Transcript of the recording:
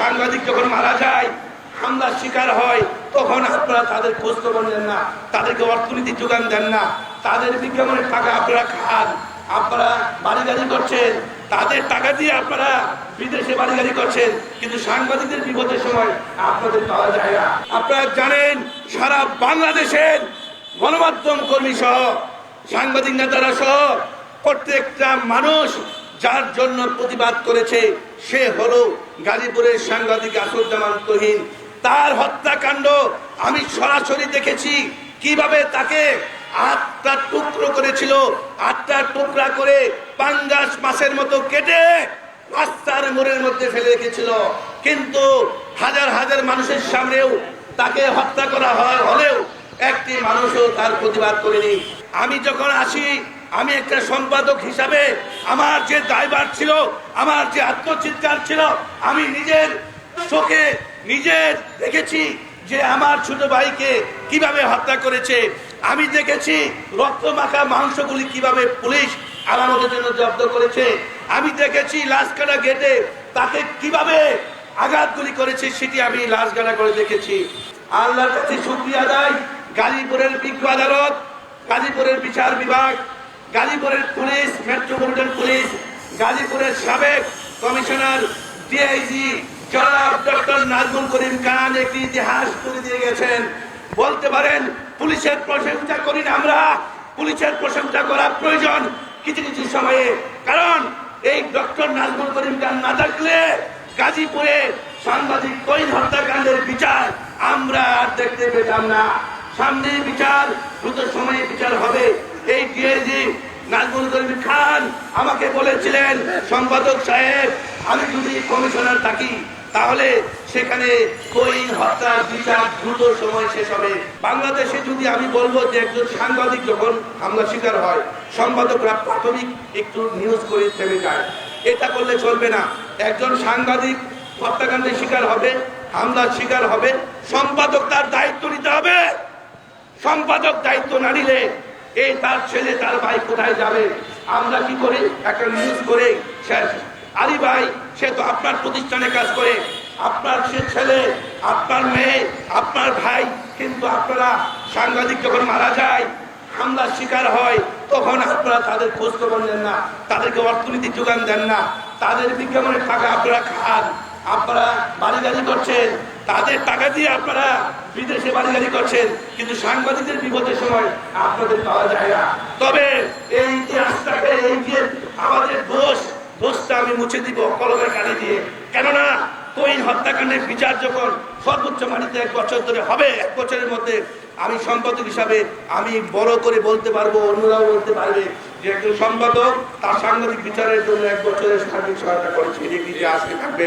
সাংবাদিক যখন মারা যায়, হামলার শিকার হয়, তখন আপনারা তাদের খোঁজ খবর নেন না, তাদেরকে অর্থনীতি যোগান দেন না, তাদের বিজ্ঞাপনের টাকা আপনারা খান, আপনারা বাড়ি গাড়ি করছেন, তাদের টাকা দিয়ে আপনারা বিদেশে বাড়ি গাড়ি করছেন, কিন্তু সাংবাদিকদের বিপদের সময় আপনাদের পাওয়া যায় না। আপনারা জানেন সারা বাংলাদেশের গণমাধ্যম কর্মী সহ সাংবাদিক নেতারা সহ প্রত্যেকটা মানুষ যার জন্য প্রতিবাদ করেছে সে হলো গাজীপুরের সাংবাদিক আসুজ্জামান তুহিন। তার হত্যাকাণ্ড আমি সরাসরি দেখেছি, কিভাবে তাকে 8টা টুকরো করেছিল, 8টা টুকরা করে পাঙ্গাস মাছের মতো কেটে রাস্তার মোড়ের মধ্যে ফেলে রেখেছিল। কিন্তু হাজার হাজার মানুষের সামনেও তাকে হত্যা করা হলেও একটি মানুষও তার প্রতিবাদ করেনি। আমি যখন আসি, আমি একটা সম্পাদক হিসাবে আমার যে দায়ভার ছিল, আমার যে আত্মচিৎকার ছিল, আমি নিজের চোখে দেখেছি যে আমার ছোট ভাইকে কিভাবে হত্যা করেছে। আমি দেখেছি রক্তমাখা মাংসগুলি কিভাবে পুলিশ আলামতের জন্য জব্দ করেছে। আমি দেখেছি লাশকাটা গেটে তাকে কিভাবে আঘাতগুলি করেছে, সেটি আমি লাশগাড়া করে দেখেছি। আল্লাহর কাছে শুকরিয়া আদায়, গাজীপুরের বিজ্ঞ আদালত, গাজীপুরের বিচার বিভাগ, গাজীপুরের পুলিশ, মেট্রোপলিটন পুলিশ, গাজীপুরের সাবেক কমিশনার ডিআইজি জনাব ডক্টর নাজমুল করিম খান একটি ইতিহাস তুলে দিয়ে গেছেন। বলতে পারেন পুলিশের প্রশংসা করি না আমরা, পুলিশের প্রশংসা করা প্রয়োজন কিছু কিছু সময়ে, কারণ এই ডক্টর নাজমুল করিম খান না থাকলে গাজীপুরে সাংবাদিক তুহিন হত্যাকাণ্ডের বিচার আমরা আর দেখতে পেতাম না। সামনে বিচার, দ্রুত সময়ে বিচার হবে। এই ডিআইজি নাজমুল করিম খান আমাকে বলেছিলেন, সম্পাদক সাহেব আমি যদি কমিশনার থাকি তাহলে সেখানে তুহিন হত্যার বিচার দ্রুত সময় শেষ হবে। বাংলাদেশে যদি আমি বলবো যে একজন সাংবাদিক যখন হামলা শিকার হয়, সম্পাদকরা প্রাথমিক একটু নিউজ করে থেমে যায়, এটা করলে চলবে না। একজন সাংবাদিক হত্যাকাণ্ডের শিকার হবে, হামলার শিকার হবে, সম্পাদক তার দায়িত্ব নিতে হবে। সম্পাদক দায়িত্ব না নিলে এই তার ছেলে তার ভাই কোথায় যাবে? আমরা কি করি, একটা নিউজ করে শেষ। আলী ভাই সে তো আপনার প্রতিষ্ঠানে কাজ করে, আপনার সে ছেলে, আপনার মেয়ে, আপনার ভাই, কিন্তু আপনারা সাংবাদিক যখন মারা যায়, হামলার শিকার হয়, তখন আপনারা তাদের খোঁজ খবর নেন না, তাদেরকে অর্থনীতি যোগান দেন না, তাদের বিজ্ঞাপনের টাকা আপনারা খান, আপনারা বাড়ি গাড়ি করছেন, তাদের টাকা দিয়ে আপনারা বিদেশে বাড়ি গাড়ি করছেন, কিন্তু সাংবাদিকদের বিপদের সময় আপনাদের পাওয়া যায় না। তবে এই ইতিহাসটাকে, এই যে আমাদের দোষটা আমি মুছে দিব কলমের কালি দিয়ে। কেননা তুহিন হত্যাকাণ্ডের বিচার যখন সর্বোচ্চ মানিতে 1 বছর ধরে হবে, 1 বছরের মধ্যে আমি সম্পাদক হিসাবে আমি বড় করে বলতে পারবো, অন্যরাও বলতে পারবে যে একজন সম্পাদক তার সাংবাদিক বিচারের জন্য 1 বছরের সার্বিক সহায়তা করেছে, এটি আজকে থাকবে।